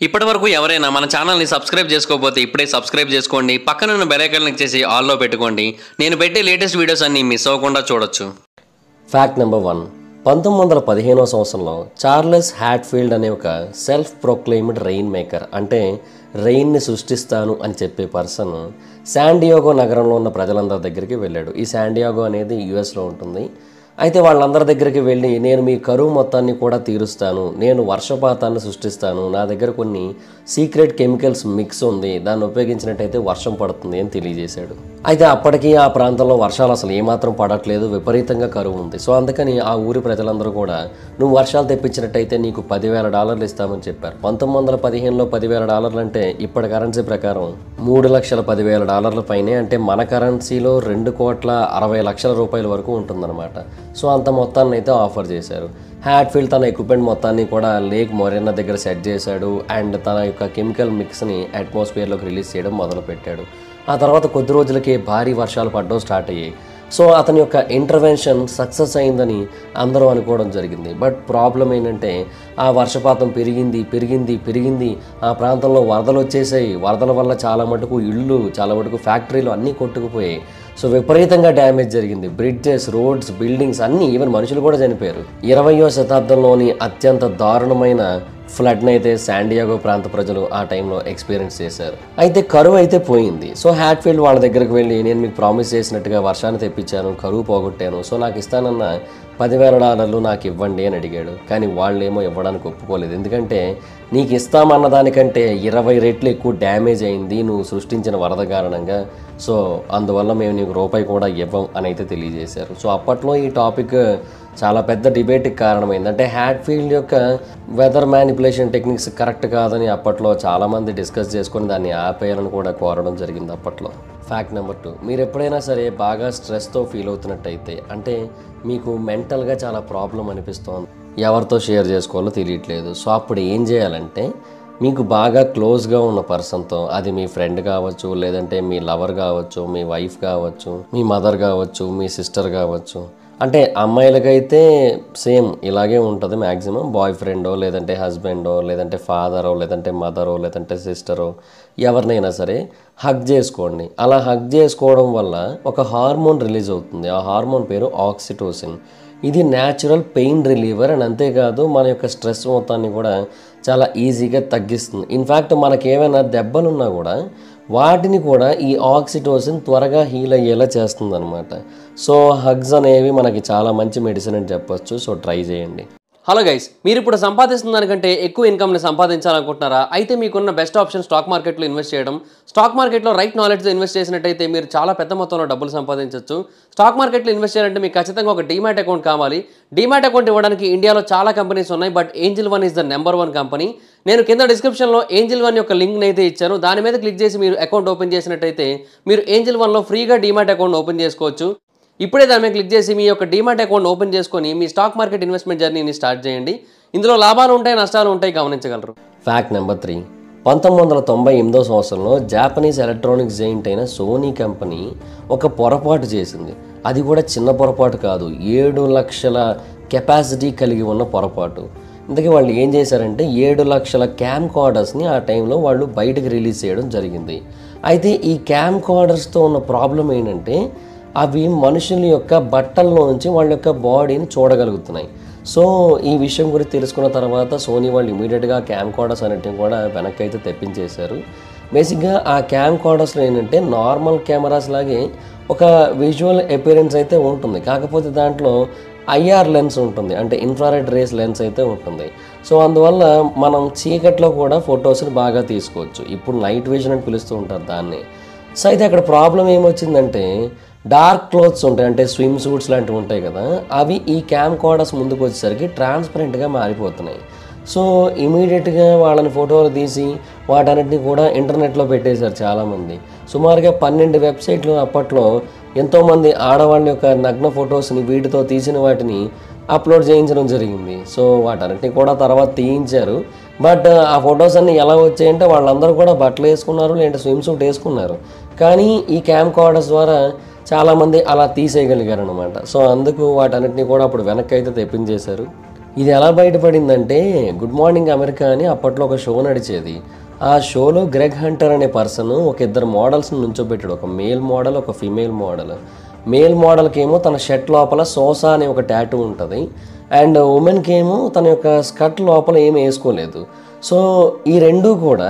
ఇప్పటివరకు ఎవరైనా మన ఛానల్ని సబ్స్క్రైబ్ చేసుకోకపోతే ఇప్పుడే సబ్స్క్రైబ్ చేసుకోండి. పక్కన ఉన్న బెల్ ఐకాన్ క్లిక్ చేసి ఆల్లో పెట్టుకోండి. నేను పెట్టే లేటెస్ట్ వీడియోస్ అన్ని మిస్ అవ్వకుండా చూడొచ్చు. Fact number 1. 1915వ సంవత్సరంలో చార్లెస్ హ్యాట్ఫీల్డ్ అనే ఒక సెల్ఫ్ ప్రొక్లెయిమ్డ్ రెయిన్ మేకర్, అంటే రెయిన్ని సృష్టిస్తాను అని చెప్పే పర్సన్ శాండియాగో నగరంలో ఉన్న ప్రజలందరి దగ్గరికి వెళ్ళాడు. ఈ శాండియాగో అనేది యుఎస్లో ఉంటుంది. అయితే వాళ్ళందరి దగ్గరికి వెళ్ళి, నేను మీ కరువు మొత్తాన్ని కూడా తీరుస్తాను, నేను వర్షపాతాన్ని సృష్టిస్తాను, నా దగ్గర కొన్ని సీక్రెట్ కెమికల్స్ మిక్స్ ఉంది, దాన్ని ఉపయోగించినట్టయితే వర్షం పడుతుంది అని తెలియజేశాడు. అయితే అప్పటికి ఆ ప్రాంతంలో వర్షాలు అసలు ఏమాత్రం పడట్లేదు, విపరీతంగా కరువు ఉంది. సో అందుకని ఆ ఊరి ప్రజలందరూ కూడా, నువ్వు వర్షాలు తెప్పించినట్టయితే నీకు $10,000 ఇస్తామని చెప్పారు. 1915లో $10,000 అంటే ఇప్పటి కరెన్సీ ప్రకారం $3,10,000 పైనే, అంటే మన కరెన్సీలో $2,60,00,000 వరకు ఉంటుందన్నమాట. సో అంత మొత్తాన్ని అయితే ఆఫర్ చేశారు. హ్యాట్ఫీల్డ్ తన ఎక్విప్మెంట్ మొత్తాన్ని కూడా లేక్ మొరెన్నా దగ్గర సెట్ చేశాడు అండ్ తన యొక్క కెమికల్ మిక్స్ని అట్మాస్ఫియర్లోకి రిలీజ్ చేయడం మొదలుపెట్టాడు. ఆ తర్వాత కొద్ది రోజులకి భారీ వర్షాలు పడడం స్టార్ట్ అయ్యాయి. సో అతని యొక్క ఇంటర్వెన్షన్ సక్సెస్ అయిందని అందరూ అనుకోవడం జరిగింది. బట్ ప్రాబ్లం ఏంటంటే, ఆ వర్షపాతం పెరిగింది. ఆ ప్రాంతంలో వరదలు వచ్చేసాయి. వరదల వల్ల చాలా మటుకు ఇళ్ళు, చాలా మటుకు ఫ్యాక్టరీలు అన్నీ కొట్టుకుపోయాయి. సో విపరీతంగా డ్యామేజ్ జరిగింది. బ్రిడ్జెస్, రోడ్స్, బిల్డింగ్స్ అన్నీ, ఈవెన్ మనుషులు కూడా చనిపోయారు. 20వ శతాబ్దంలోని అత్యంత దారుణమైన ఫ్లడ్ని అయితే శాండియాగో ప్రాంత ప్రజలు ఆ టైంలో ఎక్స్పీరియన్స్ చేశారు. అయితే కరువు అయితే పోయింది. సో హ్యాట్ఫీల్డ్ వాళ్ళ దగ్గరికి వెళ్ళి, నేను మీకు ప్రామిస్ చేసినట్టుగా వర్షాన్ని తెప్పించాను, కరువు పోగొట్టాను, సో నాకు ఇస్తానన్న $10,000 నాకు ఇవ్వండి అని అడిగాడు. కానీ వాళ్ళేమో ఇవ్వడానికి ఒప్పుకోలేదు. ఎందుకంటే నీకు ఇస్తామన్న దానికంటే 20 రెట్లు ఎక్కువ డ్యామేజ్ అయింది నువ్వు సృష్టించిన వరద కారణంగా, సో అందువల్ల మేము నీకు రూపాయి కూడా ఇవ్వం అని అయితే తెలియజేశారు. సో అప్పట్లో ఈ టాపిక్ చాలా పెద్ద డిబేట్కి కారణమైంది. అంటే హ్యాట్ఫీల్డ్ యొక్క వెదర్ మ్యానిపులేషన్ టెక్నిక్స్ కరెక్ట్ కాదని అప్పట్లో చాలామంది డిస్కస్ చేసుకొని దాన్ని ఆపేయాలని కూడా కోరడం జరిగింది అప్పట్లో. Fact number 2. మీరు ఎప్పుడైనా సరే బాగా స్ట్రెస్తో ఫీల్ అవుతున్నట్టయితే, అంటే మీకు మెంటల్గా చాలా ప్రాబ్లం అనిపిస్తోంది, ఎవరితో షేర్ చేసుకోవాలో తెలియట్లేదు, సో అప్పుడు ఏం చేయాలంటే, మీకు బాగా క్లోజ్గా ఉన్న పర్సన్తో, అది మీ ఫ్రెండ్ కావచ్చు, లేదంటే మీ లవర్ కావచ్చు, మీ వైఫ్ కావచ్చు, మీ మదర్ కావచ్చు, మీ సిస్టర్ కావచ్చు, అంటే అమ్మాయిలకైతే సేమ్ ఇలాగే ఉంటుంది మ్యాక్సిమం, బాయ్ ఫ్రెండో, లేదంటే హస్బెండో, లేదంటే ఫాదరో, లేదంటే మదరో, లేదంటే సిస్టరో, ఎవరినైనా సరే హగ్ చేసుకోండి. అలా హగ్ చేసుకోవడం వల్ల ఒక హార్మోన్ రిలీజ్ అవుతుంది. ఆ హార్మోన్ పేరు ఆక్సిటోసిన్. ఇది న్యాచురల్ పెయిన్ రిలీవర్ అండ్ అంతేకాదు మన యొక్క స్ట్రెస్ మొత్తాన్ని కూడా చాలా ఈజీగా తగ్గిస్తుంది. ఇన్ఫ్యాక్ట్ మనకి ఏమైనా దెబ్బలున్నా కూడా వాటిని కూడా ఈ ఆక్సిటోసిన్ త్వరగా హీల్ అయ్యేలా చేస్తుంది అనమాట. సో హగ్స్ అనేవి మనకి చాలా మంచి మెడిసిన్ అని చెప్పొచ్చు. సో ట్రై చేయండి. హలో గైస్, మీరు ఇప్పుడు సంపాదిస్తున్న దానికంటే ఎక్కువ ఇన్కమ్ని సంపాదించాలనుకుంటున్నారా? అయితే మీకున్న బెస్ట్ ఆప్షన్ స్టాక్ మార్కెట్లో ఇన్వెస్ట్ చేయడం. స్టాక్ మార్కెట్లో రైట్ నాలెడ్జ్తో ఇన్వెస్ట్ చేసినట్టయితే మీరు చాలా పెద్ద మొత్తంలో డబ్బులు సంపాదించవచ్చు. స్టాక్ మార్కెట్లో ఇన్వెస్ట్ చేయాలంటే మీకు ఖచ్చితంగా ఒక డీమ్యాట్ అకౌంట్ కావాలి. డీమ్యాట్ అకౌంట్ ఇవ్వడానికి ఇండియాలో చాలా కంపెనీస్ ఉన్నాయి, but angel one is the number 1 company. నేను కింద డిస్క్రిప్షన్లో ఏంజిల్ వన్ యొక్క లింక్ని అయితే ఇచ్చాను. దాని మీద క్లిక్ చేసి మీరు అకౌంట్ ఓపెన్ చేసినట్టయితే మీరు ఏంజిల్ వన్లో ఫ్రీగా డీమ్యాట్ అకౌంట్ ఓపెన్ చేసుకోవచ్చు. ఇప్పుడే దాని మీద క్లిక్ చేసి మీ యొక్క డీమ్యాట్ అకౌంట్ ఓపెన్ చేసుకొని మీ స్టాక్ మార్కెట్ ఇన్వెస్ట్మెంట్ జర్నీని స్టార్ట్ చేయండి. ఇందులో లాభాలు ఉంటాయి, నష్టాలు ఉంటాయి, గమనించగలరు. Fact number 3. 1998వ సంవత్సరంలో జాపనీస్ ఎలక్ట్రానిక్స్ జైంట్ అయిన సోనీ కంపెనీ ఒక పొరపాటు చేసింది. అది కూడా చిన్న పొరపాటు కాదు, 7 లక్షల కెపాసిటీ కలిగి ఉన్న పొరపాటు. ఇందుకే వాళ్ళు ఏం చేశారంటే 7 లక్షల క్యామ్ కార్డర్స్ని ఆ టైంలో వాళ్ళు బయటకు రిలీజ్ చేయడం జరిగింది. అయితే ఈ క్యామ్ కార్డర్స్తో ఉన్న ప్రాబ్లం ఏంటంటే, అవి మనుషుల యొక్క బట్టల్లోంచి వాళ్ళ యొక్క బాడీని చూడగలుగుతున్నాయి. సో ఈ విషయం గురించి తెలుసుకున్న తర్వాత సోనీ వాళ్ళు ఇమీడియట్గా క్యామ్ కార్డర్స్ అనేటివి కూడా వెనక్కి అయితే తెప్పించేశారు. బేసిక్గా ఆ క్యామ్ కార్డర్స్లో ఏంటంటే నార్మల్ కెమెరాస్ లాగే ఒక విజువల్ అపియరెన్స్ అయితే ఉంటుంది, కాకపోతే దాంట్లో ఐఆర్ లెన్స్ ఉంటుంది, అంటే ఇన్ఫ్రారెడ్ రేస్ లెన్స్ అయితే ఉంటుంది. సో అందువల్ల మనం చీకట్లో కూడా ఫొటోస్ని బాగా తీసుకోవచ్చు. ఇప్పుడు నైట్ విజన్ అని పిలుస్తూ ఉంటారు దాన్ని. సో అయితే అక్కడ ప్రాబ్లం ఏమొచ్చిందంటే, డార్క్ క్లోత్స్ ఉంటాయి, అంటే స్విమ్ సూట్స్ లాంటివి ఉంటాయి కదా, అవి ఈ క్యామ్ కార్డర్స్ ముందుకు వచ్చేసరికి ట్రాన్స్పరెంట్గా మారిపోతున్నాయి. సో ఇమీడియట్గా వాళ్ళని ఫోటోలు తీసి వాటన్నిటిని కూడా ఇంటర్నెట్లో పెట్టేశారు చాలామంది. సుమారుగా 12 వెబ్సైట్లు అప్పట్లో ఎంతోమంది ఆడవాళ్ళ యొక్క నగ్న ఫొటోస్ని వీటితో తీసిన వాటిని అప్లోడ్ చేయించడం జరిగింది. సో వాటన్నిటిని కూడా తర్వాత తీయించారు. బట్ ఆ ఫొటోస్ అన్నీ ఎలా వచ్చాయంటే, వాళ్ళందరూ కూడా బట్టలు వేసుకున్నారు, లేదంటే స్విమ్ సూట్ వేసుకున్నారు, కానీ ఈ క్యామ్ కార్డర్స్ ద్వారా చాలామంది అలా తీసేయగలిగారు అనమాట. సో అందుకు వాటన్నిటిని కూడా అప్పుడు వెనక్కి అయితే తెప్పించేశారు. ఇది ఎలా బయటపడిందంటే గుడ్ మార్నింగ్ అమెరికా అని అప్పట్లో ఒక షో నడిచేది. ఆ షోలో గ్రెగ్ హంటర్ అనే పర్సన్ ఒక ఇద్దరు మోడల్స్ని నుంచోబెట్టాడు. ఒక మేల్ మోడల్, ఒక ఫీమేల్ మోడల్. మేల్ మోడల్కి ఏమో తన షర్ట్ లోపల సోసా అనే ఒక టాటూ ఉంటుంది, అండ్ ఉమెన్కి ఏమో తన యొక్క స్కర్ట్ లోపల ఏమి వేసుకోలేదు. సో ఈ రెండూ కూడా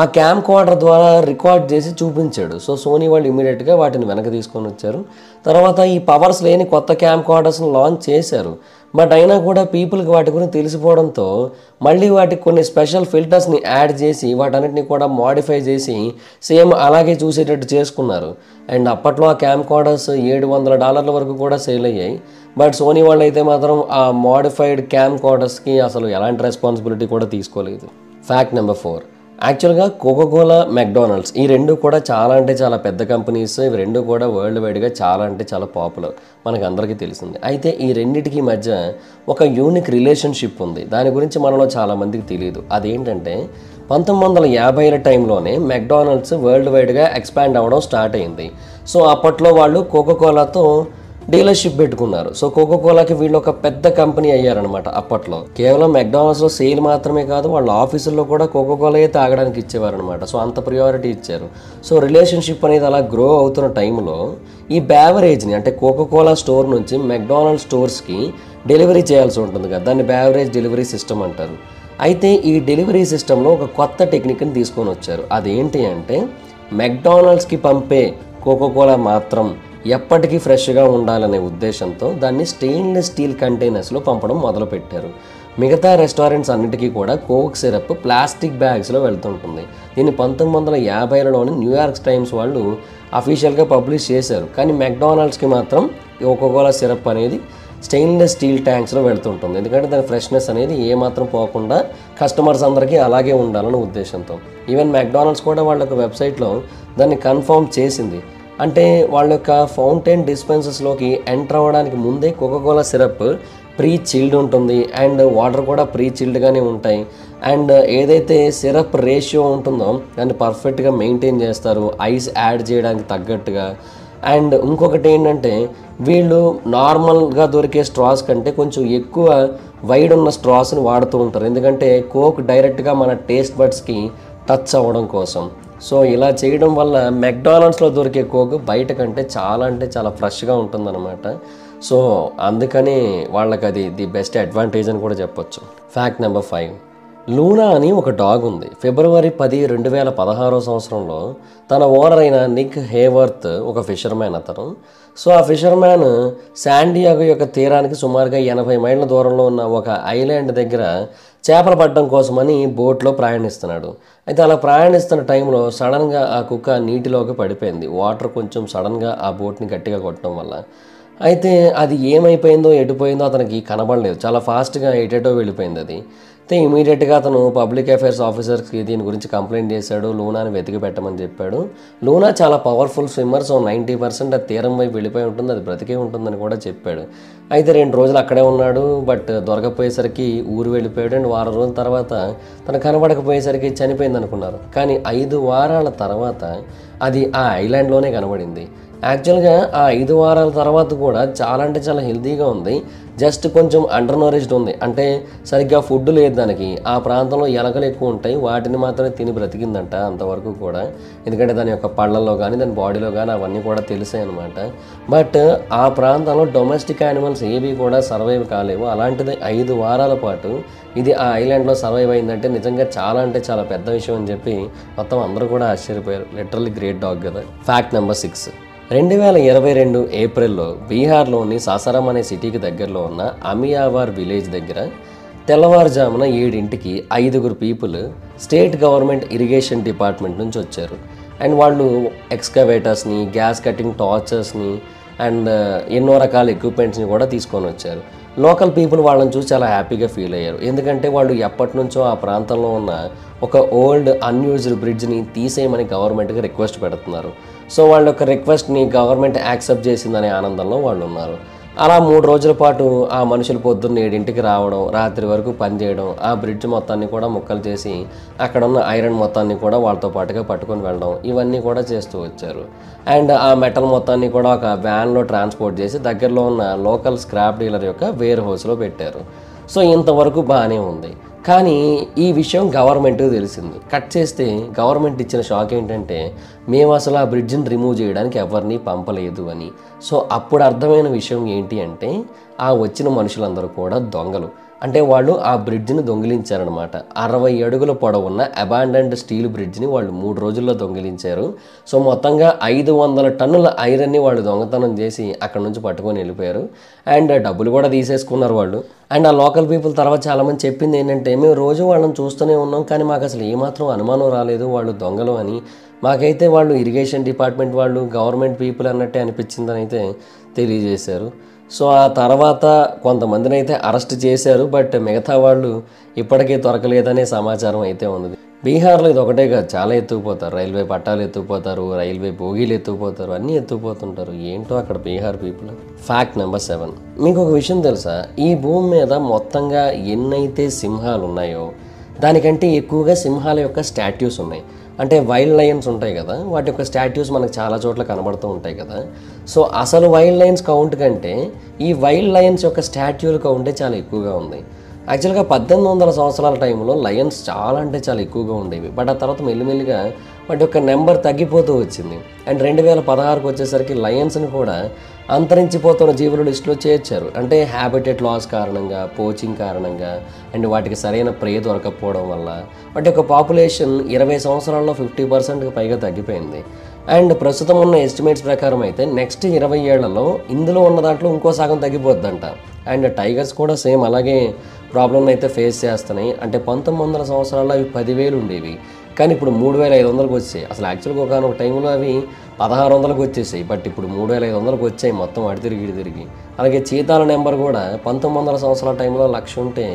ఆ క్యామ్ కార్డర్ ద్వారా రికార్డ్ చేసి చూపించాడు. సో సోనీ వాళ్ళు ఇమీడియట్గా వాటిని వెనక్కి తీసుకొని వచ్చారు. తర్వాత ఈ పవర్స్ లేని కొత్త క్యామ్ కార్డర్స్ని లాంచ్ చేశారు. బట్ అయినా కూడా పీపుల్కి వాటి గురించి తెలిసిపోవడంతో మళ్ళీ వాటికి కొన్ని స్పెషల్ ఫిల్టర్స్ని యాడ్ చేసి వాటన్నిటిని కూడా మోడిఫై చేసి సేమ్ అలాగే చూసేటట్టు చేసుకున్నారు. అండ్ అప్పట్లో ఆ క్యామ్ కార్డర్స్ $700 వరకు కూడా సేల్ అయ్యాయి. బట్ సోనీ వాళ్ళు అయితే మాత్రం ఆ మోడిఫైడ్ క్యామ్ కార్డర్స్కి అసలు ఎలాంటి రెస్పాన్సిబిలిటీ కూడా తీసుకోలేదు. Fact number 4. యాక్చువల్గా కోకోకోలా, మెక్డానల్డ్స్ ఈ రెండు కూడా చాలా అంటే చాలా పెద్ద కంపెనీస్. ఇవి రెండు కూడా వరల్డ్ వైడ్గా చాలా అంటే చాలా పాపులర్, మనకు అందరికీ తెలిసింది. అయితే ఈ రెండింటికి మధ్య ఒక యూనిక్ రిలేషన్షిప్ ఉంది. దాని గురించి మనలో చాలామందికి తెలియదు. అదేంటంటే 1950ల టైంలోనే మెక్డానల్డ్స్ వరల్డ్ వైడ్గా ఎక్స్పాండ్ అవ్వడం స్టార్ట్ అయింది. సో అప్పట్లో వాళ్ళు కోకోకోలాతో డీలర్షిప్ పెట్టుకున్నారు. సో కోకోకోలాకి వీళ్ళు ఒక పెద్ద కంపెనీ అయ్యారనమాట అప్పట్లో. కేవలం మెక్డానల్డ్స్లో సేల్ మాత్రమే కాదు, వాళ్ళ ఆఫీసుల్లో కూడా కోకోకోలాయే తాగడానికి ఇచ్చేవారనమాట. సో అంత ప్రియారిటీ ఇచ్చారు. సో రిలేషన్షిప్ అనేది అలా గ్రో అవుతున్న టైంలో ఈ బ్యావరేజ్ని అంటే కోకోకోలా స్టోర్ నుంచి మెక్డానల్డ్ స్టోర్స్కి డెలివరీ చేయాల్సి ఉంటుంది కదా, దాన్ని బ్యావరేజ్ డెలివరీ సిస్టమ్ అంటారు. అయితే ఈ డెలివరీ సిస్టంలో ఒక కొత్త టెక్నిక్ని తీసుకొని వచ్చారు. అదేంటి అంటే మెక్డానల్డ్స్కి పంపే కోకోకోలా మాత్రం ఎప్పటికీ ఫ్రెష్గా ఉండాలనే ఉద్దేశంతో దాన్ని స్టెయిన్లెస్ స్టీల్ కంటైనర్స్లో పంపడం మొదలుపెట్టారు. మిగతా రెస్టారెంట్స్ అన్నిటికీ కూడా కోక్ సిరప్ ప్లాస్టిక్ బ్యాగ్స్లో వెళ్తుంటుంది. దీన్ని 1950లోని న్యూయార్క్ టైమ్స్ వాళ్ళు అఫీషియల్గా పబ్లిష్ చేశారు. కానీ మెక్డానల్డ్స్కి మాత్రం కోకోకోలా సిరప్ అనేది స్టెయిన్లెస్ స్టీల్ ట్యాంక్స్లో వెళ్తుంటుంది. ఎందుకంటే దాని ఫ్రెష్నెస్ అనేది ఏమాత్రం పోకుండా కస్టమర్స్ అందరికీ అలాగే ఉండాలనే ఉద్దేశంతో. ఈవెన్ మెక్డానల్డ్స్ కూడా వాళ్ళ యొక్క వెబ్సైట్లో దాన్ని కన్ఫర్మ్ చేసింది. అంటే వాళ్ళ యొక్క ఫౌంటైన్ డిస్పెన్సర్స్లోకి ఎంటర్ అవ్వడానికి ముందే కోకోకోలా సిరప్ ప్రీ చిల్డ్ ఉంటుంది, అండ్ వాటర్ కూడా ప్రీ చిల్డ్గానే ఉంటాయి. అండ్ ఏదైతే సిరప్ రేషియో ఉంటుందో దాన్ని పర్ఫెక్ట్గా మెయింటైన్ చేస్తారు, ఐస్ యాడ్ చేయడానికి తగ్గట్టుగా. అండ్ ఇంకొకటి ఏంటంటే వీళ్ళు నార్మల్గా దొరికే స్ట్రాస్ కంటే కొంచెం ఎక్కువ వైడ్ ఉన్న స్ట్రాస్ని వాడుతూ ఉంటారు. ఎందుకంటే కోక్ డైరెక్ట్గా మన టేస్ట్ బడ్స్కి టచ్ అవ్వడం కోసం. సో ఇలా చేయడం వల్ల మెక్డానల్డ్స్లో దొరికే కోక్ బయట కంటే చాలా అంటే చాలా ఫ్రెష్గా ఉంటుందన్నమాట. సో అందుకని వాళ్ళకి అది ది బెస్ట్ అడ్వాంటేజ్ అని కూడా చెప్పొచ్చు. Fact number 5. లూనా అని ఒక డాగ్ ఉంది. ఫిబ్రవరి 10, 2016 తన ఓనర్ అయిన నిక్ హేవర్త్ ఒక ఫిషర్మ్యాన్ అతను. సో ఆ ఫిషర్మ్యాన్ శాండియాగో యొక్క తీరానికి సుమారుగా 80 మైళ్ళ దూరంలో ఉన్న ఒక ఐలాండ్ దగ్గర చేపలు పట్టడం కోసమని బోట్లో ప్రయాణిస్తున్నాడు. అయితే అలా ప్రయాణిస్తున్న టైంలో సడన్గా ఆ కుక్క నీటిలోకి పడిపోయింది. వాటర్ కొంచెం సడన్గా ఆ బోట్ని గట్టిగా కొట్టడం వల్ల. అయితే అది ఏమైపోయిందో ఎటుపోయిందో అతనికి కనబడలేదు. చాలా ఫాస్ట్గా ఎటేటో వెళ్ళిపోయింది అది. అయితే ఇమీడియట్గా అతను పబ్లిక్ అఫైర్స్ ఆఫీసర్స్కి దీని గురించి కంప్లైంట్ చేశాడు. లూనాని వెతికి పెట్టమని చెప్పాడు. లూనా చాలా పవర్ఫుల్ స్విమ్మర్. సో 90% అది తీరం వైపు వెళ్ళిపోయి ఉంటుంది, అది బ్రతికే ఉంటుందని కూడా చెప్పాడు. అయితే 2 రోజులు అక్కడే ఉన్నాడు. బట్ దొరకపోయేసరికి ఊరు వెళ్ళిపోయాడు. అండ్ వారం రోజుల తర్వాత తను కనబడకపోయేసరికి చనిపోయింది అనుకున్నారు. కానీ 5 వారాల తర్వాత అది ఆ ఐలాండ్లోనే కనబడింది. యాక్చువల్గా ఆ 5 వారాల తర్వాత కూడా చాలా అంటే చాలా హెల్తీగా ఉంది. జస్ట్ కొంచెం అండర్ నరిష్డ్ ఉంది. అంటే సరిగ్గా ఫుడ్ లేదు దానికి. ఆ ప్రాంతంలో ఎలకలు ఎక్కువ ఉంటాయి, వాటిని మాత్రమే తిని బ్రతికిందంట అంతవరకు కూడా. ఎందుకంటే దాని యొక్క పళ్ళల్లో కానీ దాని బాడీలో కానీ అవన్నీ కూడా తెలిసాయి అనమాట. బట్ ఆ ప్రాంతంలో డొమెస్టిక్ యానిమల్స్ ఏవి కూడా సర్వైవ్ కాలేవు. అలాంటిది 5 వారాల పాటు ఇది ఆ ఐలాండ్లో సర్వైవ్ అయిందంటే నిజంగా చాలా అంటే చాలా పెద్ద విషయం అని చెప్పి మొత్తం అందరూ కూడా ఆశ్చర్యపోయారు. లిటరల్లీ గ్రేట్ డాగ్ కదా. Fact number 6. 2022 ఏప్రిల్లో బీహార్లోని సాసారాం అనే సిటీకి దగ్గరలో ఉన్న అమియావార్ విలేజ్ దగ్గర తెల్లవారుజామున 7ంటికి 5 people state government irrigation department నుంచి వచ్చారు. అండ్ వాళ్ళు ఎక్స్కవేటర్స్ని, గ్యాస్ కటింగ్ టార్చర్స్ని అండ్ ఎన్నో రకాల ఎక్విప్మెంట్స్ని కూడా తీసుకొని వచ్చారు. లోకల్ పీపుల్ వాళ్ళని చూసి చాలా హ్యాపీగా ఫీల్ అయ్యారు. ఎందుకంటే వాళ్ళు ఎప్పటి నుంచో ఆ ప్రాంతంలో ఉన్న ఒక ఓల్డ్ అన్యూజ్డ్ బ్రిడ్జ్ని తీసేయమని గవర్నమెంట్కి రిక్వెస్ట్ పెడుతున్నారు. సో వాళ్ళ యొక్క రిక్వెస్ట్ని గవర్నమెంట్ యాక్సెప్ట్ చేసిందనే ఆనందంలో వాళ్ళు ఉన్నారు. అలా 3 రోజుల పాటు ఆ మనుషులు పొద్దున్న 7ంటికి రావడం, రాత్రి వరకు పనిచేయడం, ఆ బ్రిడ్జ్ మొత్తాన్ని కూడా ముక్కలు చేసి అక్కడ ఉన్న ఐరన్ మొత్తాన్ని కూడా వాళ్ళతో పాటుగా పట్టుకొని వెళ్ళడం, ఇవన్నీ కూడా చేస్తూ వచ్చారు. అండ్ ఆ మెటల్ మొత్తాన్ని కూడా ఒక వ్యాన్లో ట్రాన్స్పోర్ట్ చేసి దగ్గరలో ఉన్న లోకల్ స్క్రాప్ డీలర్ యొక్క వేర్ హౌస్లో పెట్టారు. సో ఇంతవరకు బాగానే ఉంది. కానీ ఈ విషయం గవర్నమెంట్కి తెలిసింది. కట్ చేస్తే గవర్నమెంట్ ఇచ్చిన షాక్ ఏంటంటే మేము అసలు ఆ బ్రిడ్జిని రిమూవ్ చేయడానికి ఎవరిని పంపలేదు అని. సో అప్పుడు అర్థమైన విషయం ఏంటి అంటే ఆ వచ్చిన మనుషులందరూ కూడా దొంగలు. అంటే వాళ్ళు ఆ బ్రిడ్జిని దొంగిలించారనమాట. 60 అడుగుల పొడవున్న అబాండన్డ్ స్టీల్ బ్రిడ్జిని వాళ్ళు 3 రోజుల్లో దొంగిలించారు. సో మొత్తంగా 500 టన్నుల ఐరన్ని వాళ్ళు దొంగతనం చేసి అక్కడ నుంచి పట్టుకొని వెళ్ళిపోయారు. అండ్ డబ్బులు కూడా తీసేసుకున్నారు వాళ్ళు. అండ్ ఆ లోకల్ పీపుల్ తర్వాత చాలామంది చెప్పింది ఏంటంటే మేము రోజు వాళ్ళని చూస్తూనే ఉన్నాం, కానీ మాకు అసలు ఏమాత్రం అనుమానం రాలేదు వాళ్ళు దొంగలు అని. మాకైతే వాళ్ళు ఇరిగేషన్ డిపార్ట్మెంట్ వాళ్ళు గవర్నమెంట్ పీపుల్ అన్నట్టే అనిపించిందని అయితే తెలియజేశారు. సో ఆ తర్వాత కొంతమందిని అయితే అరెస్ట్ చేశారు. బట్ మిగతా వాళ్ళు ఇప్పటికీ దొరకలేదనే సమాచారం అయితే ఉంది. బీహార్లో ఇది ఒకటే కాదు, చాలా ఎత్తుకుపోతారు. రైల్వే పట్టాలు ఎత్తుకుపోతారు, రైల్వే బోగీలు ఎత్తుకుపోతారు, అన్నీ ఎత్తుకుపోతుంటారు. ఏంటో అక్కడ బీహార్ పీపుల్. Fact number 7. మీకు ఒక విషయం తెలుసా? ఈ భూమి మీద మొత్తంగా ఎన్నైతే సింహాలు ఉన్నాయో దానికంటే ఎక్కువగా సింహాల యొక్క స్టాట్యూస్ ఉన్నాయి. అంటే వైల్డ్ లయన్స్ ఉంటాయి కదా, వాటి యొక్క స్టాట్యూస్ మనకు చాలా చోట్ల కనబడుతూ ఉంటాయి కదా. సో అసలు వైల్డ్ లయన్స్ కౌంట్ కంటే ఈ వైల్డ్ లయన్స్ యొక్క స్టాట్యూల కౌంటే చాలా ఎక్కువగా ఉంది. యాక్చువల్గా 1800 సంవత్సరాల టైంలో లయన్స్ చాలా అంటే చాలా ఎక్కువగా ఉండేవి. బట్ ఆ తర్వాత మెల్లిమెల్లిగా వాటి యొక్క నెంబర్ తగ్గిపోతూ వచ్చింది. అండ్ 2016కి వచ్చేసరికి లయన్స్ని కూడా అంతరించిపోతున్న జీవుల లిస్టులో చేర్చారు. అంటే హ్యాబిటేట్ లాస్ కారణంగా, పోచింగ్ కారణంగా, అండ్ వాటికి సరైన ప్రే దొరకకపోవడం వల్ల వాటి యొక్క పాపులేషన్ 20 సంవత్సరాల్లో 50%కి పైగా తగ్గిపోయింది. అండ్ ప్రస్తుతం ఉన్న ఎస్టిమేట్స్ ప్రకారం అయితే నెక్స్ట్ 20 ఏళ్లలో ఇందులో ఉన్న దాంట్లో ఇంకో సగం తగ్గిపోద్దంట. అండ్ టైగర్స్ కూడా సేమ్ అలాగే ప్రాబ్లమ్ అయితే ఫేస్ చేస్తున్నాయి. అంటే 1900 సంవత్సరాల్లో అవి 10,000 ఉండేవి, కానీ ఇప్పుడు 3,500కి వచ్చాయి. అసలు యాక్చువల్గా ఒకనొక టైంలో అవి 1600కి వచ్చేసాయి, బట్ ఇప్పుడు 3,500కి వచ్చాయి మొత్తం అడి తిరిగి. అలాగే చీతాల నెంబర్ కూడా 1900 సంవత్సరాల టైంలో 1,00,000 ఉంటే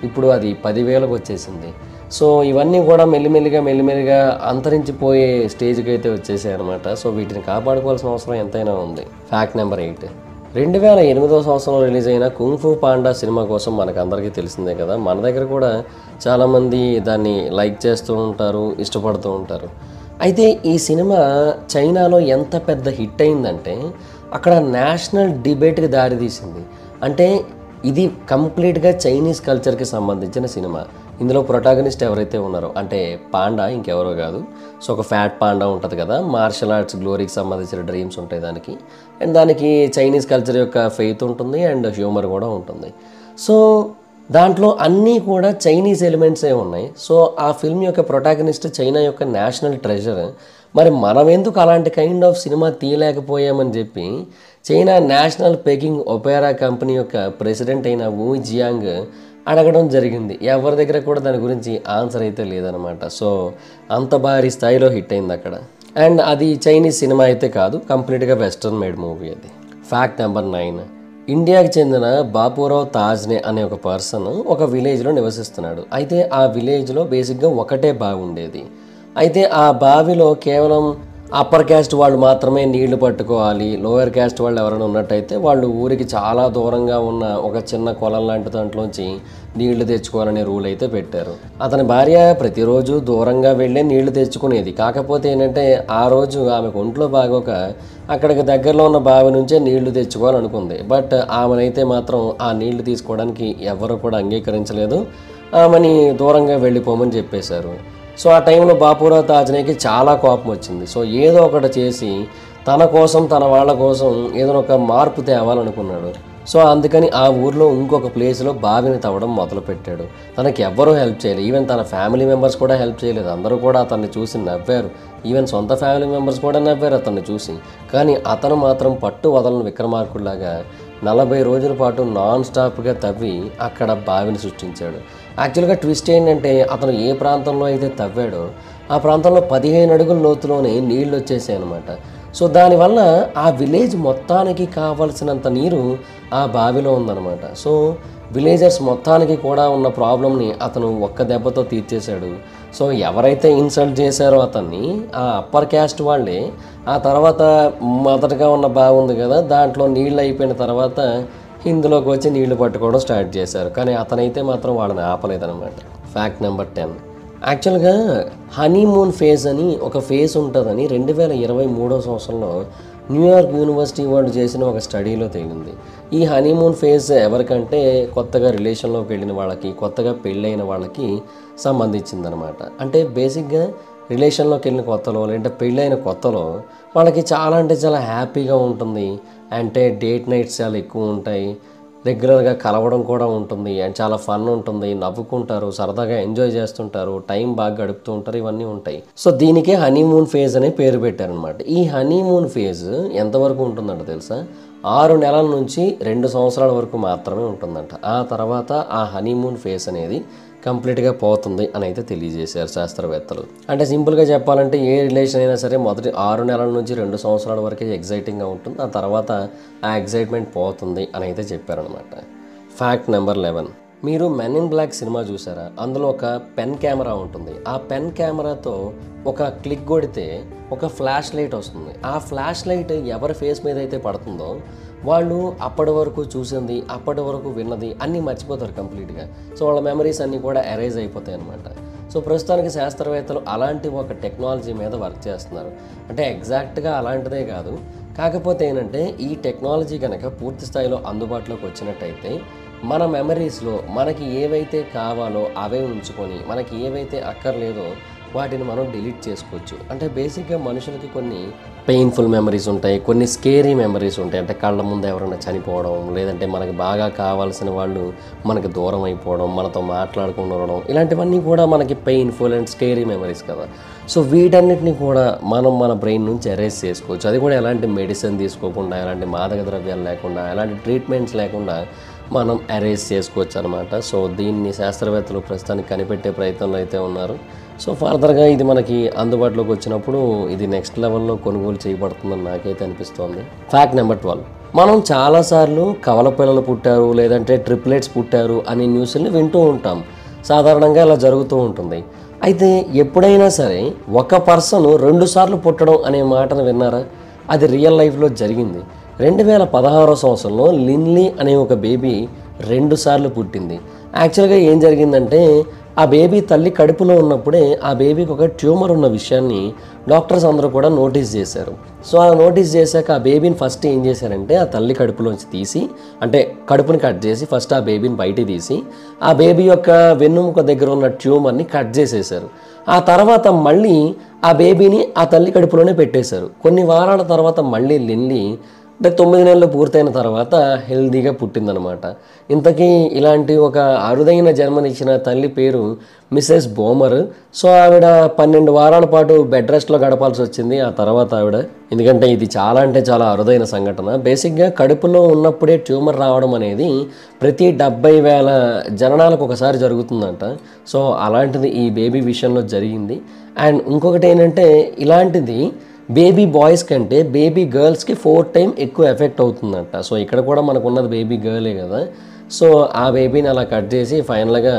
ఇప్పుడు అది 10,000కి వచ్చేసింది. సో ఇవన్నీ కూడా మెల్లిమెల్లిగా అంతరించిపోయే స్టేజ్కి అయితే వచ్చేసాయి అనమాట. సో వీటిని కాపాడుకోవాల్సిన అవసరం ఎంతైనా ఉంది. Fact number 8. 2008వ సంవత్సరంలో రిలీజ్ అయిన కుంగ్-ఫూ పాండా సినిమా కోసం మనకు అందరికీ తెలిసిందే కదా. మన దగ్గర కూడా చాలామంది దాన్ని లైక్ చేస్తూ ఉంటారు, ఇష్టపడుతూ ఉంటారు. అయితే ఈ సినిమా చైనాలో ఎంత పెద్ద హిట్ అయిందంటే అక్కడ నేషనల్ డిబేట్కి దారితీసింది. అంటే ఇది కంప్లీట్గా చైనీస్ కల్చర్కి సంబంధించిన సినిమా. ఇందులో ప్రొటాగనిస్ట్ ఎవరైతే ఉన్నారో అంటే పాండా ఇంకెవరో కాదు. సో ఒక ఫ్యాట్ పాండా ఉంటుంది కదా, మార్షల్ ఆర్ట్స్ గ్లోరీకి సంబంధించిన డ్రీమ్స్ ఉంటాయి దానికి. అండ్ దానికి చైనీస్ కల్చర్ యొక్క ఫెయిత్ ఉంటుంది అండ్ హ్యూమర్ కూడా ఉంటుంది. సో దాంట్లో అన్నీ కూడా చైనీస్ ఎలిమెంట్సే ఉన్నాయి. సో ఆ ఫిల్మ్ యొక్క ప్రొటాగనిస్ట్ చైనా యొక్క నేషనల్ ట్రెజర్. మరి మనం ఎందుకు అలాంటి కైండ్ ఆఫ్ సినిమా తీయలేకపోయామని చెప్పి China national Peking Opera company యొక్క ప్రెసిడెంట్ అయిన వూ జియాంగ్ అడగడం జరిగింది. ఎవరి దగ్గర కూడా దాని గురించి ఆన్సర్ అయితే లేదనమాట. సో అంత భారీ స్థాయిలో హిట్ అయింది అక్కడ. అండ్ అది చైనీస్ సినిమా అయితే కాదు, కంప్లీట్గా వెస్టర్న్ మేడ్ మూవీ అది. Fact number 9. ఇండియాకి చెందిన బాపురావు తాజ్నే అనే ఒక పర్సన్ ఒక విలేజ్లో నివసిస్తున్నాడు. అయితే ఆ విలేజ్లో బేసిక్గా ఒకటే బావి ఉండేది. అయితే ఆ బావిలో కేవలం అప్పర్ క్యాస్ట్ వాళ్ళు మాత్రమే నీళ్లు పట్టుకోవాలి, లోయర్ క్యాస్ట్ వాళ్ళు ఎవరైనా ఉన్నట్టయితే వాళ్ళు ఊరికి చాలా దూరంగా ఉన్న ఒక చిన్న కొలం లాంటి దాంట్లోంచి నీళ్లు తెచ్చుకోవాలనే రూల్ అయితే పెట్టారు. అతని భార్య ప్రతిరోజు దూరంగా వెళ్ళే నీళ్లు తెచ్చుకునేది. కాకపోతే ఏంటంటే ఆ రోజు ఆమెకు ఒంట్లో బాగోక అక్కడికి దగ్గరలో ఉన్న బావి నుంచే నీళ్లు తెచ్చుకోవాలనుకుంది. బట్ ఆమెనైతే మాత్రం ఆ నీళ్లు తీసుకోవడానికి ఎవరు కూడా అంగీకరించలేదు. ఆమెని దూరంగా వెళ్ళిపోమని చెప్పేశారు. సో ఆ టైంలో బాపురావు తాజ్నేకి చాలా కోపం వచ్చింది. సో ఏదో ఒకటి చేసి తన కోసం తన వాళ్ళ కోసం ఏదో ఒక మార్పు తేవాలనుకున్నాడు. సో అందుకని ఆ ఊర్లో ఇంకొక ప్లేస్లో బావిని తవ్వడం మొదలుపెట్టాడు. తనకి ఎవ్వరూ హెల్ప్ చేయలేదు, ఈవెన్ తన ఫ్యామిలీ మెంబర్స్ కూడా హెల్ప్ చేయలేదు. అందరూ కూడా అతన్ని చూసి నవ్వారు, ఈవెన్ సొంత ఫ్యామిలీ మెంబర్స్ కూడా నవ్వారు అతన్ని చూసి. కానీ అతను మాత్రం పట్టు వదలని విక్రమార్కుడిలాగా 40 రోజుల పాటు నాన్ స్టాప్గా తవ్వి అక్కడ బావిని సృష్టించాడు. యాక్చువల్గా ట్విస్ట్ ఏంటంటే అతను ఏ ప్రాంతంలో అయితే తవ్వాడో ఆ ప్రాంతంలో 15 అడుగుల లోతులోనే నీళ్ళు వచ్చేసాయి అనమాట. సో దానివల్ల ఆ విలేజ్ మొత్తానికి కావలసినంత నీరు ఆ బావిలో ఉందన్నమాట. సో విలేజర్స్ మొత్తానికి కూడా ఉన్న ప్రాబ్లమ్ని అతను ఒక్క దెబ్బతో తీర్చేశాడు. సో ఎవరైతే ఇన్సల్ట్ చేశారో అతన్ని ఆ అప్పర్ క్యాస్ట్ వాళ్ళే ఆ తర్వాత మొదటగా ఉన్న బావి ఉంది కదా దాంట్లో నీళ్ళు అయిపోయిన తర్వాత ఇందులోకి వచ్చి నీళ్లు పట్టుకోవడం స్టార్ట్ చేశారు. కానీ అతనైతే మాత్రం వాళ్ళని ఆపలేదన్నమాట. Fact number 10. యాక్చువల్గా హనీమూన్ ఫేజ్ అని ఒక ఫేజ్ ఉంటుందని 2023వ సంవత్సరంలో న్యూయార్క్ యూనివర్సిటీ వాళ్ళు చేసిన ఒక స్టడీలో తేలింది. ఈ హనీమూన్ ఫేజ్ ఎవరికంటే కొత్తగా రిలేషన్లోకి వెళ్ళిన వాళ్ళకి, కొత్తగా పెళ్ళైన వాళ్ళకి సంబంధించిందనమాట. అంటే బేసిక్గా రిలేషన్లోకి వెళ్ళిన కొత్తలో లేదంటే పెళ్ళైన కొత్తలో వాళ్ళకి చాలా అంటే చాలా హ్యాపీగా ఉంటుంది. అంటే డేట్ నైట్స్ చాలా ఎక్కువ ఉంటాయి, రెగ్యులర్గా కలవడం కూడా ఉంటుంది, అండ్ చాలా ఫన్ ఉంటుంది, నవ్వుకుంటారు, సరదాగా ఎంజాయ్ చేస్తుంటారు, టైం బాగా గడుపుతూ ఉంటారు, ఇవన్నీ ఉంటాయి. సో దీనికే హనీమూన్ ఫేజ్ అనే పేరు పెట్టారనమాట. ఈ హనీమూన్ ఫేజ్ ఎంతవరకు ఉంటుందంట తెలుసా? 6 నెలల నుంచి 2 సంవత్సరాల వరకు మాత్రమే ఉంటుందంట. ఆ తర్వాత ఆ హనీమూన్ ఫేజ్ అనేది కంప్లీట్గా పోతుంది అని అయితే తెలియజేశారు శాస్త్రవేత్తలు. అంటే సింపుల్గా చెప్పాలంటే ఏ రిలేషన్ అయినా సరే మొదటి 6 నెలల నుంచి 2 సంవత్సరాల వరకే ఎగ్జైటింగ్గా ఉంటుంది, ఆ తర్వాత ఆ ఎగ్జైట్మెంట్ పోతుంది అని అయితే చెప్పారనమాట. Fact number 11. మీరు మెన్ ఇన్ బ్లాక్ సినిమా చూసారా? అందులో ఒక పెన్ కెమెరా ఉంటుంది. ఆ పెన్ కెమెరాతో ఒక క్లిక్ కొడితే ఒక ఫ్లాష్ లైట్ వస్తుంది. ఆ ఫ్లాష్ లైట్ ఎవరి ఫేస్ మీద అయితే పడుతుందో వాళ్ళు అప్పటి వరకు చూసింది, అప్పటి వరకు విన్నది అన్నీ మర్చిపోతారు కంప్లీట్గా. సో వాళ్ళ మెమరీస్ అన్నీ కూడా ఎరేజ్ అయిపోతాయి అన్నమాట. సో ప్రస్తుతానికి శాస్త్రవేత్తలు అలాంటి ఒక టెక్నాలజీ మీద వర్క్ చేస్తున్నారు. అంటే ఎగ్జాక్ట్గా అలాంటిదే కాదు, కాకపోతే ఏంటంటే ఈ టెక్నాలజీ కనుక పూర్తి స్థాయిలో అందుబాటులోకి వచ్చినట్టయితే మన మెమరీస్లో మనకి ఏవైతే కావాలో అవే ఉంచుకొని, మనకి ఏవైతే అక్కర్లేదో వాటిని మనం డిలీట్ చేసుకోవచ్చు. అంటే బేసిక్గా మనుషులకి కొన్ని పెయిన్ఫుల్ మెమరీస్ ఉంటాయి, కొన్ని స్కేరీ మెమరీస్ ఉంటాయి. అంటే కళ్ళ ముందు ఎవరైనా చనిపోవడం, లేదంటే మనకి బాగా కావాల్సిన వాళ్ళు మనకి దూరం అయిపోవడం, మనతో మాట్లాడకుండా ఉండడం, ఇలాంటివన్నీ కూడా మనకి పెయిన్ఫుల్ అండ్ స్కేరీ మెమరీస్ కదా. సో వీటన్నిటిని కూడా మనం మన బ్రెయిన్ నుంచి ఎరేజ్ చేసుకోవచ్చు. అది కూడా ఎలాంటి మెడిసిన్ తీసుకోకుండా, ఎలాంటి మాదక ద్రవ్యాలు లేకుండా, ఎలాంటి ట్రీట్మెంట్స్ లేకుండా మనం ఎరేజ్ చేసుకోవచ్చు అనమాట. సో దీన్ని శాస్త్రవేత్తలు ప్రస్తుతానికి కనిపెట్టే ప్రయత్నంలో అయితే ఉన్నారు. సో ఫర్దర్గా ఇది మనకి అందుబాటులోకి వచ్చినప్పుడు ఇది నెక్స్ట్ లెవెల్లో కొనుగోలు చేయబడుతుందని నాకైతే అనిపిస్తోంది. Fact number 12. మనం చాలాసార్లు కవల పిల్లలు పుట్టారు, లేదంటే ట్రిప్లెట్స్ పుట్టారు అనే న్యూస్ని వింటూ ఉంటాం. సాధారణంగా ఇలా జరుగుతూ ఉంటుంది. అయితే ఎప్పుడైనా సరే ఒక పర్సన్ 2 సార్లు పుట్టడం అనే మాటను విన్నారా? అది రియల్ లైఫ్లో జరిగింది. 2016 సంవత్సరంలో లిన్లీ అనే ఒక బేబీ 2 సార్లు పుట్టింది. యాక్చువల్గా ఏం జరిగిందంటే ఆ బేబీ తల్లి కడుపులో ఉన్నప్పుడే ఆ బేబీకి ఒక ట్యూమర్ ఉన్న విషయాన్ని డాక్టర్స్ అందరూ కూడా నోటీస్ చేశారు. సో ఆ నోటీస్ చేశాక ఆ బేబీని ఫస్ట్ ఏం చేశారంటే ఆ తల్లి కడుపులోంచి తీసి, అంటే కడుపుని కట్ చేసి ఫస్ట్ ఆ బేబీని బయటికి తీసి ఆ బేబీ యొక్క వెన్నుముక దగ్గర ఉన్న ట్యూమర్ని కట్ చేసేసారు. ఆ తర్వాత మళ్ళీ ఆ బేబీని ఆ తల్లి కడుపులోనే పెట్టేశారు. కొన్ని వారాల తర్వాత మళ్ళీ లిన్లీ అంటే 9 నెలలు పూర్తయిన తర్వాత హెల్దీగా పుట్టిందనమాట. ఇంతకీ ఇలాంటి ఒక అరుదైన జన్మనిచ్చిన తల్లి పేరు మిసెస్ బోమర్. సో ఆవిడ 12 వారాల పాటు బెడ్ రెస్ట్లో గడపాల్సి వచ్చింది ఆ తర్వాత ఆవిడ. ఎందుకంటే ఇది చాలా అంటే చాలా అరుదైన సంఘటన. బేసిక్గా కడుపులో ఉన్నప్పుడే ట్యూమర్ రావడం అనేది ప్రతి 70,000 జననాలకు ఒకసారి జరుగుతుందంట. సో అలాంటిది ఈ బేబీ విషయంలో జరిగింది. అండ్ ఇంకొకటి ఏంటంటే ఇలాంటిది బేబీ బాయ్స్ కంటే బేబీ గర్ల్స్కి 4 టైమ్ ఎక్కువ ఎఫెక్ట్ అవుతుందంట. సో ఇక్కడ కూడా మనకు ఉన్నది బేబీ గర్లే కదా. సో ఆ బేబీని అలా కట్ చేసి ఫైనల్గా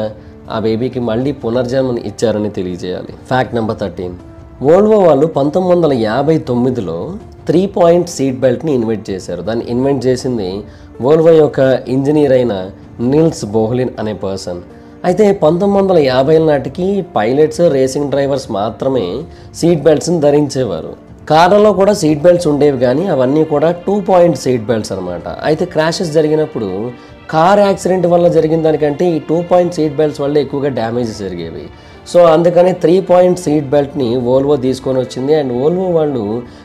ఆ బేబీకి మళ్ళీ పునర్జన్మని ఇచ్చారని తెలియజేయాలి. Fact number 13. వోల్వో వాళ్ళు 1959లో 3 పాయింట్ సీట్ బెల్ట్ని ఇన్వెంట్ చేశారు. దాన్ని ఇన్వెంట్ చేసింది వోల్వో యొక్క ఇంజనీర్ అయిన నీల్స్ బోహ్లిన్ అనే పర్సన్. అయితే 1950ల నాటికి పైలట్స్, రేసింగ్ డ్రైవర్స్ మాత్రమే సీట్ బెల్ట్స్ని ధరించేవారు. కార్లలో కూడా సీట్ బెల్ట్స్ ఉండేవి, కానీ అవన్నీ కూడా 2 పాయింట్ సీట్ బెల్ట్స్ అనమాట. అయితే క్రాషెస్ జరిగినప్పుడు కార్ యాక్సిడెంట్ వల్ల జరిగిన దానికంటే ఈ 2 పాయింట్ సీట్ బెల్ట్స్ వల్ల ఎక్కువగా డ్యామేజెస్ జరిగేవి. సో అందుకని 3 పాయింట్ సీట్ బెల్ట్ని వోల్వో తీసుకొని వచ్చింది. అండ్ వోల్వో వాళ్ళు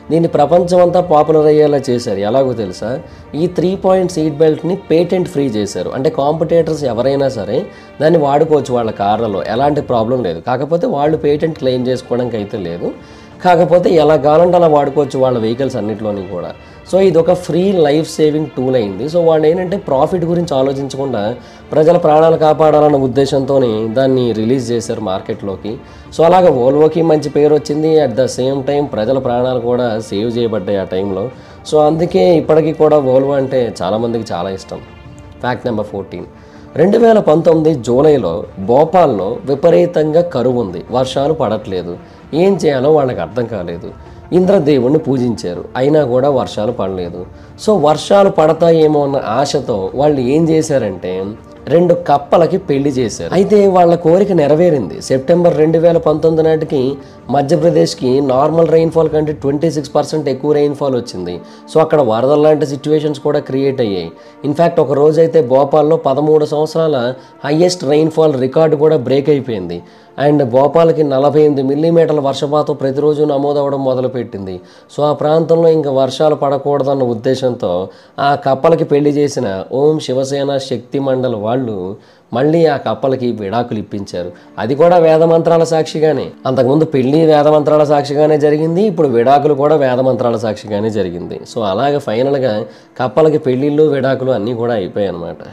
దీన్ని ప్రపంచం అంతా పాపులర్ అయ్యేలా చేశారు. ఎలాగో తెలుసా? ఈ 3 పాయింట్ సీట్ బెల్ట్ని పేటెంట్ ఫ్రీ చేశారు. అంటే కాంపిటేటర్స్ ఎవరైనా సరే దాన్ని వాడుకోవచ్చు వాళ్ళ కార్లలో, ఎలాంటి ప్రాబ్లం లేదు. కాకపోతే వాళ్ళు పేటెంట్ క్లెయిమ్ చేసుకోవడానికి అయితే లేదు. కాకపోతే ఎలా కావాలంటే అలా వాడుకోవచ్చు వాళ్ళ వెహికల్స్ అన్నింటిలోని కూడా. సో ఇది ఒక ఫ్రీ లైఫ్ సేవింగ్ టూల్ అయింది. సో వాళ్ళు ఏంటంటే ప్రాఫిట్ గురించి ఆలోచించకుండా ప్రజల ప్రాణాలు కాపాడాలన్న ఉద్దేశంతోనే దాన్ని రిలీజ్ చేశారు మార్కెట్లోకి. సో అలాగే వోల్వోకి మంచి పేరు వచ్చింది. అట్ ద సేమ్ టైం ప్రజల ప్రాణాలు కూడా సేవ్ చేయబడ్డాయి ఆ టైంలో. సో అందుకే ఇప్పటికీ కూడా వోల్వో అంటే చాలామందికి చాలా ఇష్టం. Fact number 14. 2019 జూలైలో భోపాల్లో విపరీతంగా కరువు ఉంది, వర్షాలు పడట్లేదు. ఏం చేయాలో వాళ్ళకి అర్థం కాలేదు. ఇంద్రదేవుణ్ణి పూజించారు, అయినా కూడా వర్షాలు పడలేదు. సో వర్షాలు పడతాయేమో అన్న ఆశతో వాళ్ళు ఏం చేశారంటే 2 కప్పలకి పెళ్లి చేశారు. అయితే వాళ్ళ కోరిక నెరవేరింది. సెప్టెంబర్ 2019 నాటికి మధ్యప్రదేశ్కి నార్మల్ రెయిన్ఫాల్ కంటే 26% ఎక్కువ రెయిన్ఫాల్ వచ్చింది. సో అక్కడ వరదల లాంటి సిచ్యువేషన్స్ కూడా క్రియేట్ అయ్యాయి. ఇన్ఫ్యాక్ట్ ఒక రోజు అయితే భోపాల్లో 13 సంవత్సరాల హైయెస్ట్ రెయిన్ఫాల్ రికార్డు కూడా బ్రేక్ అయిపోయింది. అండ్ భోపాల్కి 48 మిల్లీమీటర్ల వర్షపాతం ప్రతిరోజు నమోదవడం మొదలుపెట్టింది. సో ఆ ప్రాంతంలో ఇంకా వర్షాలు పడకూడదన్న ఉద్దేశంతో ఆ కప్పలకి పెళ్లి చేసిన ఓం శివసేన శక్తి మండల్ వాళ్ళు మళ్ళీ ఆ కప్పలకి విడాకులు ఇప్పించారు. అది కూడా వేదమంత్రాల సాక్షిగానే. అంతకుముందు పెళ్లి వేదమంత్రాల సాక్షిగానే జరిగింది, ఇప్పుడు విడాకులు కూడా వేదమంత్రాల సాక్షిగానే జరిగింది. సో అలాగే ఫైనల్గా కప్పలకి పెళ్లిళ్ళు విడాకులు అన్నీ కూడా అయిపోయాయి అన్నమాట.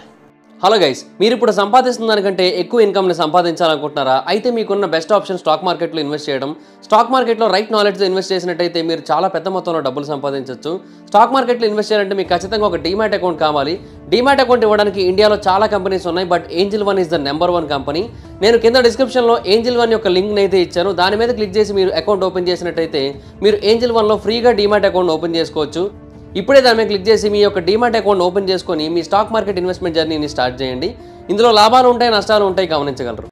హలో గైస్, మీరు ఇప్పుడు సంపాదిస్తున్న దానికంటే ఎక్కువ ఇన్కమ్ని సంపాదించాలనుకుంటున్నారా? అయితే మీకున్న బెస్ట్ ఆప్షన్ స్టాక్ మార్కెట్లో ఇన్వెస్ట్ చేయడం. స్టాక్ మార్కెట్లో రైట్ నాలెడ్జ్తో ఇన్వెస్ట్ చేసినట్టయితే మీరు చాలా పెద్ద మొత్తంలో డబ్బులు సంపాదించవచ్చు. స్టాక్ మార్కెట్లో ఇన్వెస్ట్ చేయాలంటే మీకు ఖచ్చితంగా ఒక డీమ్యాట్ అకౌంట్ కావాలి. డీమ్యాట్ అకౌంట్ ఇవ్వడానికి ఇండియాలో చాలా కంపెనీస్ ఉన్నాయి, but angel one is the number 1 company. నేను కింద డిస్క్రిప్షన్లో ఏంజిల్ వన్ యొక్క లింక్ని అయితే ఇచ్చాను. దాని మీద క్లిక్ చేసి మీరు అకౌంట్ ఓపెన్ చేసినట్టయితే మీరు ఏంజిల్ వన్లో ఫ్రీగా డీమ్యాట్ అకౌంట్ ఓపెన్ చేసుకోవచ్చు. ఇప్పుడే దాని మీద క్లిక్ చేసి మీ యొక్క డీమ్యాట్ అకౌంట్ ఓపెన్ చేసుకొని మీ స్టాక్ మార్కెట్ ఇన్వెస్ట్మెంట్ జర్నీని స్టార్ట్ చేయండి. ఇందులో లాభాలు ఉంటాయి, నష్టాలు ఉంటాయి, గమనించగలరు.